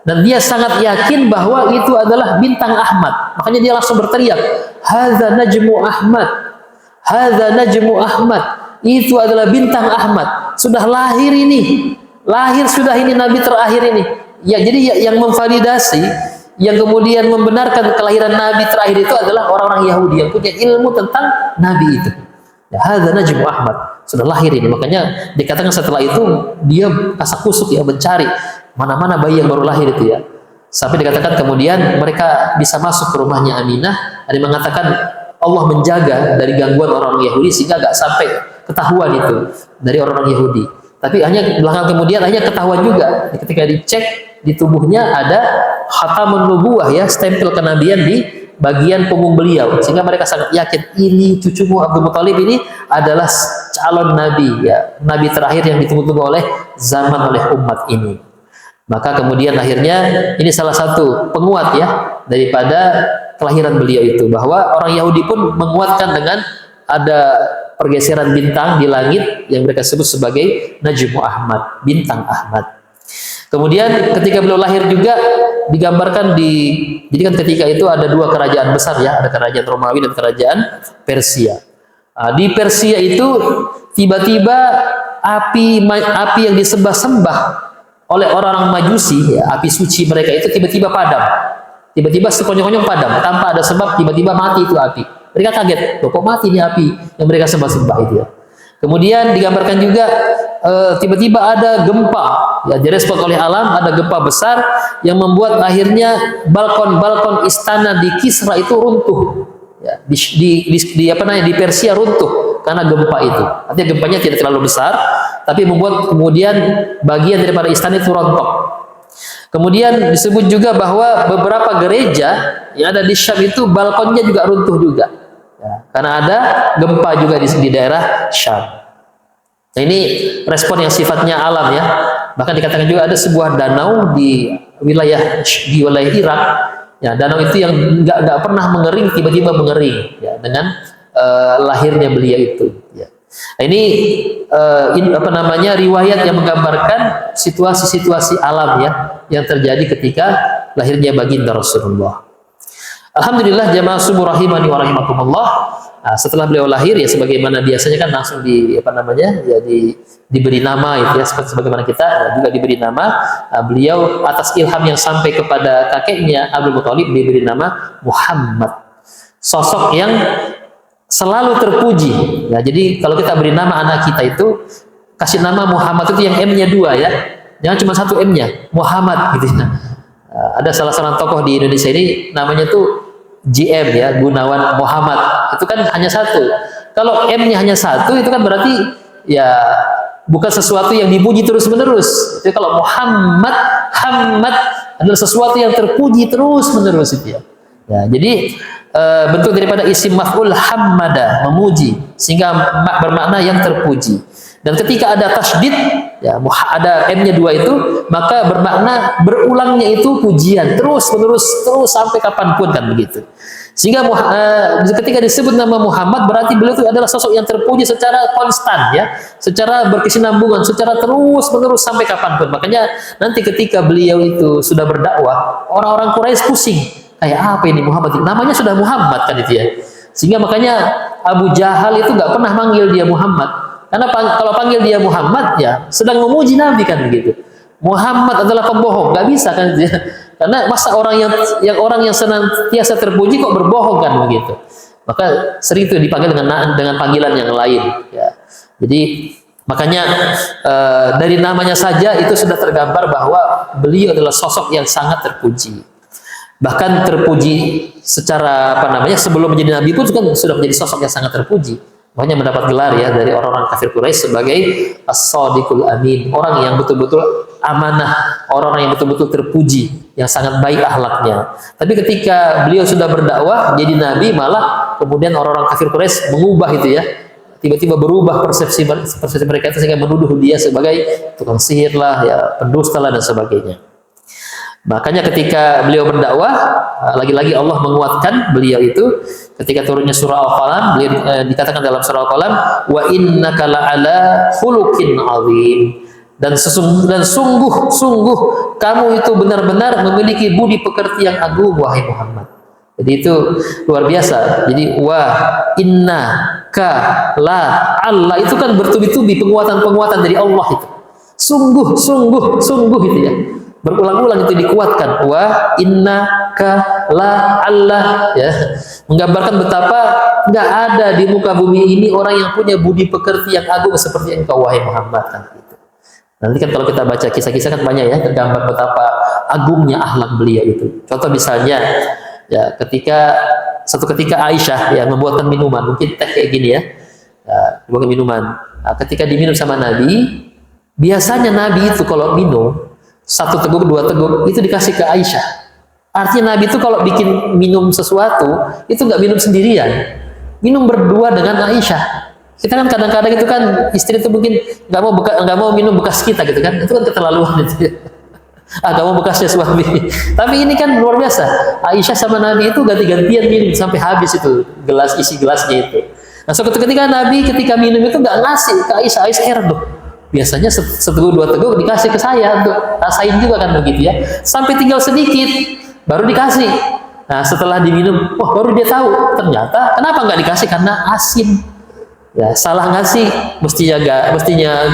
dan dia sangat yakin bahwa itu adalah bintang Ahmad. Makanya dia langsung berteriak, "Hadza najmu Ahmad. Hadza najmu Ahmad." Itu adalah bintang Ahmad. Sudah lahir ini. Lahir sudah ini Nabi terakhir ini. Ya, jadi yang memvalidasi, yang kemudian membenarkan kelahiran Nabi terakhir itu adalah orang-orang Yahudi yang punya ilmu tentang Nabi itu. Ya, hadza najmu Ahmad. Sudah lahir ini. Makanya dikatakan setelah itu dia kasak-kusuk ya mencari mana-mana bayi yang baru lahir itu ya. Sampai dikatakan kemudian mereka bisa masuk ke rumahnya Aminah. Ada yang mengatakan Allah menjaga dari gangguan orang Yahudi sehingga nggak sampai ketahuan itu dari orang-orang Yahudi. Tapi hanya belakang kemudian hanya ketahuan juga ketika dicek di tubuhnya ada khatamun nubuwah ya, stempel kenabian di bagian punggung beliau, sehingga mereka sangat yakin ini cucumu Abdul Muthalib ini adalah calon nabi ya, nabi terakhir yang ditunggu-tunggu oleh zaman oleh umat ini. Maka kemudian akhirnya ini salah satu penguat ya daripada kelahiran beliau itu, bahwa orang Yahudi pun menguatkan dengan ada pergeseran bintang di langit yang mereka sebut sebagai Najmu Ahmad, bintang Ahmad. Kemudian ketika beliau lahir juga digambarkan jadi kan ketika itu ada dua kerajaan besar ya, ada kerajaan Romawi dan kerajaan Persia. Di Persia itu tiba-tiba api yang disembah-sembah oleh orang-orang Majusi, ya, api suci mereka itu tiba-tiba padam. tiba-tiba sekonyong-konyong padam tanpa ada sebab, tiba-tiba mati itu api. Mereka kaget, loh kok mati ini api yang mereka sembah-sembah itu ya. Kemudian digambarkan juga tiba-tiba ada gempa, ya direspon oleh alam, ada gempa besar yang membuat akhirnya balkon-balkon istana di Kisra itu runtuh. Ya, di Persia runtuh karena gempa itu. Artinya gempanya tidak terlalu besar, tapi membuat kemudian bagian daripada istana itu rontok. Kemudian disebut juga bahwa beberapa gereja yang ada di Syam itu balkonnya juga runtuh juga, ya, karena ada gempa juga di daerah Syam. Nah, ini respon yang sifatnya alam ya. Bahkan dikatakan juga ada sebuah danau di wilayah Irak. Ya, danau itu yang nggak pernah mengering, tiba-tiba mengering ya, dengan lahirnya beliau itu. Ya. Nah, ini riwayat yang menggambarkan situasi-situasi alam ya yang terjadi ketika lahirnya baginda Rasulullah. Alhamdulillah jamaah subuh rahimani wa rahimakumullah. Nah, setelah beliau lahir ya sebagaimana biasanya kan langsung diberi nama itu ya, seperti sebagaimana kita juga diberi nama. Beliau atas ilham yang sampai kepada kakeknya Abdul Muthalib diberi nama Muhammad, sosok yang selalu terpuji ya. Jadi kalau kita beri nama anak kita itu kasih nama Muhammad itu yang M-nya 2 ya, jangan cuma satu M-nya, Muhammad gitu ya. Ada salah seorang tokoh di Indonesia ini namanya tuh GM ya, Gunawan Muhammad, itu kan hanya satu. Kalau M-nya hanya satu itu kan berarti ya bukan sesuatu yang dipuji terus-menerus. Jadi kalau Muhammad adalah sesuatu yang terpuji terus-menerus itu ya. Ya, jadi bentuk daripada isim maf'ul hammada, memuji, sehingga bermakna yang terpuji. Dan ketika ada tasydid, ya, ada M-nya 2 itu, maka bermakna berulangnya itu pujian terus-menerus, terus sampai kapanpun kan begitu. Sehingga ketika disebut nama Muhammad berarti beliau itu adalah sosok yang terpuji secara konstan ya, secara berkesinambungan, secara terus-menerus sampai kapanpun. Makanya nanti ketika beliau itu sudah berdakwah, orang-orang Quraisy pusing. Kayak apa ini Muhammad? Namanya sudah Muhammad kan itu ya. Sehingga makanya Abu Jahal itu nggak pernah manggil dia Muhammad. Karena kalau panggil dia Muhammad ya sedang memuji Nabi kan begitu. Muhammad adalah pembohong, nggak bisa kan dia. Karena masa orang yang senantiasa terpuji kok berbohong kan begitu. Maka sering itu dipanggil dengan panggilan yang lain ya. Jadi makanya dari namanya saja itu sudah tergambar bahwa beliau adalah sosok yang sangat terpuji. Bahkan terpuji secara sebelum menjadi nabi pun kan sudah menjadi sosok yang sangat terpuji. Makanya mendapat gelar ya dari orang-orang kafir Quraisy sebagai as-sadiqul amin, orang yang betul-betul amanah, orang yang betul-betul terpuji, yang sangat baik akhlaknya. Tapi ketika beliau sudah berdakwah jadi nabi, malah kemudian orang-orang kafir Quraisy mengubah itu ya. Tiba-tiba berubah persepsi mereka itu sehingga menuduh dia sebagai tukang sihir lah, ya, pendusta lah dan sebagainya. Makanya ketika beliau berdakwah, lagi-lagi Allah menguatkan beliau itu ketika turunnya surah Al-Qalam, beliau dikatakan dalam surah Al-Qalam, wa innaka la'ala khuluqin 'azim. Dan sungguh kamu itu benar-benar memiliki budi pekerti yang agung wahai Muhammad. Jadi itu luar biasa. Jadi wa innaka la'alla itu kan bertubi-tubi penguatan-penguatan dari Allah itu. Sungguh itu ya. Berulang-ulang itu dikuatkan wa innaka la'alla ya, menggambarkan betapa nggak ada di muka bumi ini orang yang punya budi pekerti yang agung seperti engkau wahai Muhammad kan gitu. Nanti kan kalau kita baca kisah-kisah kan banyak ya tergambar betapa agungnya akhlak beliau itu. Contoh misalnya ya suatu ketika Aisyah ya membuatkan minuman, mungkin teh kayak gini ya, bukan minuman. Nah, ketika diminum sama Nabi, biasanya Nabi itu kalau minum 1 teguk 2 teguk itu dikasih ke Aisyah. Artinya Nabi itu kalau bikin minum sesuatu itu nggak minum sendirian, minum berdua dengan Aisyah. Kita kan kadang-kadang itu kan istri itu mungkin nggak mau minum bekas kita gitu kan, itu kan keterlaluan itu. Nggak mau bekasnya suami. Tapi ini kan luar biasa. Aisyah sama Nabi itu ganti-gantian minum sampai habis itu isi gelasnya itu. Nah suatu ketika Nabi ketika minum itu nggak ngasih ke Aisyah heran loh. Biasanya 1 teguk 2 teguk dikasih ke saya untuk rasain juga kan begitu ya. Sampai tinggal sedikit baru dikasih. Nah setelah diminum, wah baru dia tahu ternyata kenapa nggak dikasih, karena asin. Ya, salah ngasih mestinya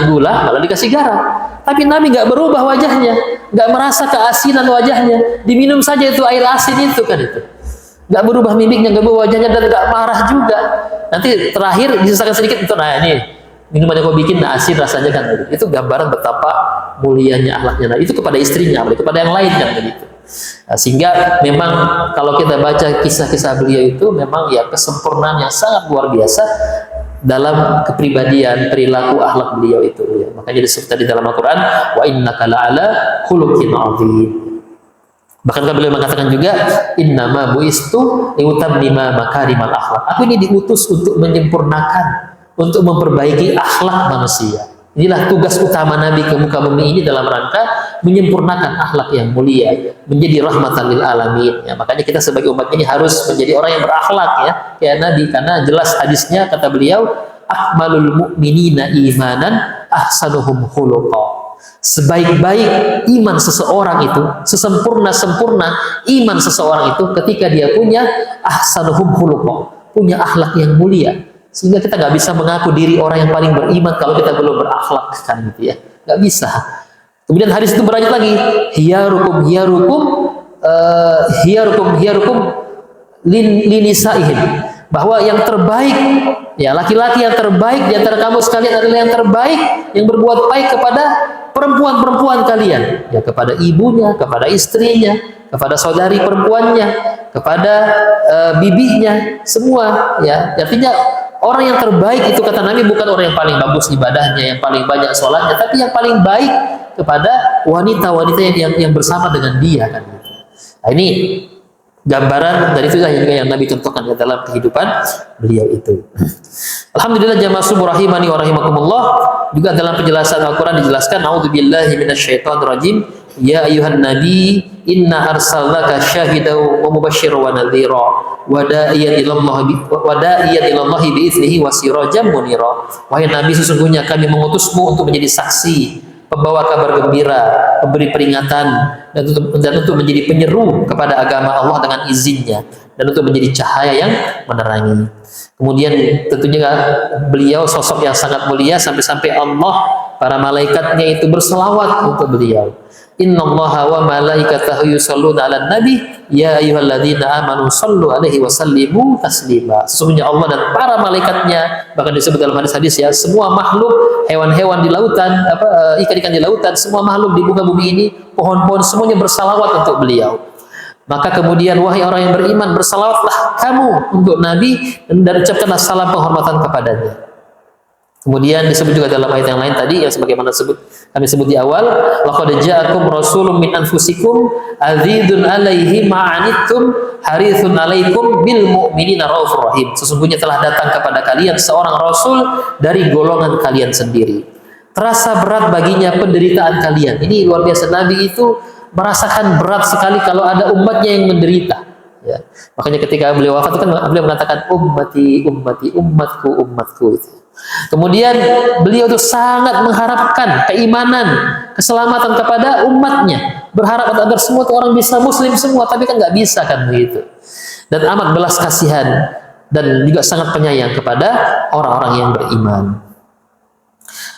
gula malah dikasih garam. Tapi Nabi nggak berubah wajahnya, nggak merasa keasinan wajahnya. Diminum saja itu air asin itu kan itu. Nggak berubah mimiknya, nggak berubah wajahnya, dan nggak marah juga. Nanti terakhir disisakan sedikit itu, nah ini minuman yang kau bikin asin rasanya kan. Itu gambaran betapa mulianya akhlaknya. Nah, itu kepada istrinya, kepada yang lain kan begitu. Nah, sehingga memang kalau kita baca kisah-kisah beliau itu memang ya kesempurnaan yang sangat luar biasa dalam kepribadian, perilaku, akhlak beliau itu. Ya. Makanya disebut di dalam Al-Quran, wa innaka la'ala khuluqin 'adzim. Bahkan beliau mengatakan juga, innama buistu liutammima makarimal akhlak. Aku ini diutus untuk menyempurnakan, untuk memperbaiki akhlak manusia. Inilah tugas utama Nabi ke muka bumi ini dalam rangka menyempurnakan akhlak yang mulia, menjadi rahmatan lil alamin. Ya, makanya kita sebagai umat ini harus menjadi orang yang berakhlak ya, kayak Nabi, karena jelas hadisnya kata beliau, akmalul mu'minina imanan ahsanuhum khuluqa. Sebaik-baik iman seseorang itu, sesempurna-sempurna iman seseorang itu ketika dia punya ahsanuhum khuluqa, punya akhlak yang mulia. Sehingga kita nggak bisa mengaku diri orang yang paling beriman kalau kita belum berakhlak kan gitu ya, nggak bisa. Kemudian hadis itu berlanjut lagi, hiyarukum linisaihim, bahwa yang terbaik ya, laki-laki yang terbaik di antara kamu sekalian adalah yang terbaik yang berbuat baik kepada perempuan-perempuan kalian, ya, kepada ibunya, kepada istrinya, kepada saudari perempuannya, kepada bibinya, semua ya. Artinya orang yang terbaik itu kata Nabi bukan orang yang paling bagus ibadahnya, yang paling banyak sholatnya, tapi yang paling baik kepada wanita-wanita yang bersama dengan dia kan. Nah, ini gambaran dari itu yang Nabi contohkan dalam kehidupan beliau itu. Alhamdulillah jamaah subuh rahimani wa rahimakumullah. Juga dalam penjelasan Al-Quran dijelaskan, a'udzubillahi minasyaitonirrajim, ya ayuhan nabi inna arsalnaka syahidan wa mubasysyiran wa nadhira wa da'iyan ilallahi bi'iznihi wa sirajan munira. Wahai Nabi, sesungguhnya kami mengutusmu untuk menjadi saksi, pembawa kabar gembira, pemberi peringatan, dan untuk menjadi penyeru kepada agama Allah dengan izinnya, dan untuk menjadi cahaya yang menerangi. Kemudian tentunya beliau sosok yang sangat mulia, sampai-sampai Allah, para malaikatnya itu berselawat untuk beliau. Innallaha wa malaikatahu yusholluna 'alan nabi ya ayyuhalladzina amanu shallu 'alaihi wa sallimu taslima. Sesungguhnya Allah dan para malaikatnya, bahkan disebut dalam hadis-hadis ya, semua makhluk, hewan-hewan di lautan, ikan-ikan di lautan, semua makhluk di muka bumi ini, pohon-pohon, semuanya bersalawat untuk beliau. Maka kemudian, wahai orang yang beriman, bersalawatlah kamu untuk Nabi dan ucapkanlah salam penghormatan kepadanya. Kemudian disebut juga dalam ayat yang lain tadi, yang sebagaimana kami sebut di awal, laqad ja'akum rasulun min anfusikum azizun 'alaihi ma 'anittum harithun 'alaikum bil mu'minina raufur rahim. Sesungguhnya telah datang kepada kalian seorang rasul dari golongan kalian sendiri. Terasa berat baginya penderitaan kalian. Ini luar biasa, Nabi itu merasakan berat sekali kalau ada umatnya yang menderita. Ya. Makanya ketika beliau wafat kan beliau mengatakan ummati, ummati, umatku, umatku. Kemudian beliau itu sangat mengharapkan keimanan, keselamatan kepada umatnya, berharap agar semua orang bisa muslim semua, tapi kan nggak bisa kan begitu. Dan amat belas kasihan dan juga sangat penyayang kepada orang-orang yang beriman.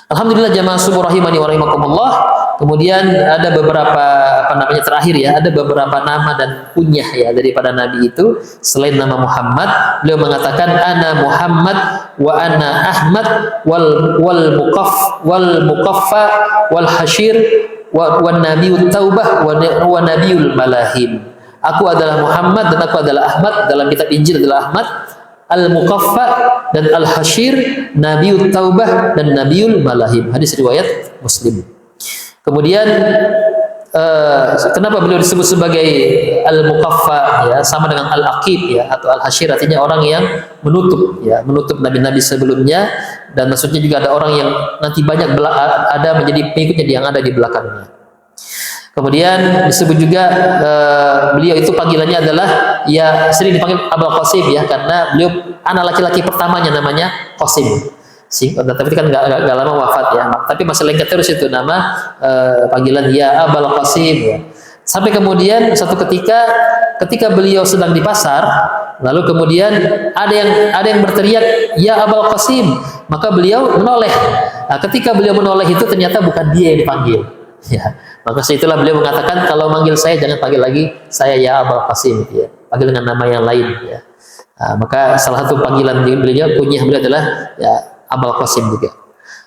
Alhamdulillah jamaah subuh rahimani wa rahimakumullah. Kemudian ada beberapa terakhir ya, ada beberapa nama dan kunyah ya daripada Nabi itu selain nama Muhammad. Beliau mengatakan ana Muhammad wa ana Ahmad wal mukaffa wal hashir wa nabiyut taubah wa nabiyul malahim. Aku adalah Muhammad dan aku adalah Ahmad, dalam kitab Injil adalah Ahmad, Al-Mukaffa dan Al-Hashir, Nabiul Taubah dan Nabiul Malahim. Hadis riwayat Muslim. Kemudian kenapa beliau disebut sebagai Al-Mukaffa ya, sama dengan Al-Aqib ya, atau Al-Hashir artinya orang yang menutup ya, menutup nabi-nabi sebelumnya, dan maksudnya juga ada orang yang nanti banyak ada menjadi pengikutnya yang ada di belakangnya. Kemudian disebut juga beliau itu panggilannya adalah ya sering dipanggil Abul Qasim ya, karena beliau anak laki-laki pertamanya namanya Qasim. Tapi kan nggak lama wafat ya. Tapi masih lengket terus itu nama panggilan ya Abul Qasim ya. Sampai kemudian suatu ketika beliau sedang di pasar, lalu kemudian ada yang berteriak, "Ya Abul Qasim." Maka beliau menoleh. Nah, ketika beliau menoleh itu ternyata bukan dia yang dipanggil. Ya, maka setelah beliau mengatakan, "Kalau manggil saya jangan panggil lagi saya ya Abul Qasim, ya. Panggil dengan nama yang lain." Ya. Nah, maka salah satu panggilan beliau adalah ya Abul Qasim juga.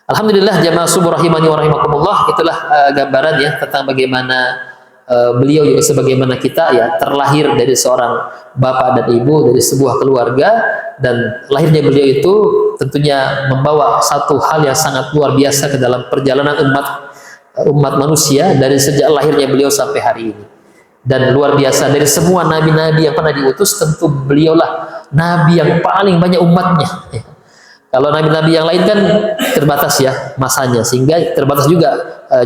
Alhamdulillah jamaah subuh rahimani wa rahimakumullah, itulah gambaran ya tentang bagaimana beliau juga sebagaimana kita ya terlahir dari seorang bapak dan ibu dari sebuah keluarga, dan lahirnya beliau itu tentunya membawa satu hal yang sangat luar biasa ke dalam perjalanan umat manusia dari sejak lahirnya beliau sampai hari ini. Dan luar biasa, dari semua nabi-nabi yang pernah diutus tentu beliaulah nabi yang paling banyak umatnya. Kalau nabi-nabi yang lain kan terbatas ya masanya, sehingga terbatas juga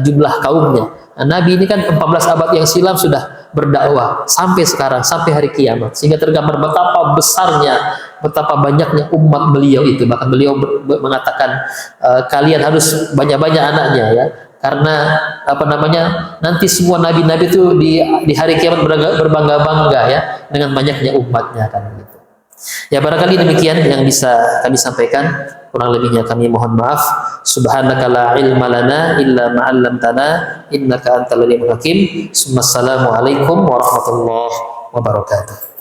jumlah kaumnya. Nah, Nabi ini kan 14 abad yang silam sudah berdakwah sampai sekarang, sampai hari kiamat, sehingga tergambar betapa besarnya, betapa banyaknya umat beliau itu. Bahkan beliau mengatakan kalian harus banyak-banyak anaknya ya, karena nanti semua nabi-nabi itu di hari kiamat berbangga-bangga ya dengan banyaknya umatnya kan gitu. Ya, barangkali demikian yang bisa kami sampaikan. Kurang lebihnya kami mohon maaf. Subhanaka la ilma lana illa ma 'allamtana innaka antal alimul hakim. Assalamualaikum warahmatullahi wabarakatuh.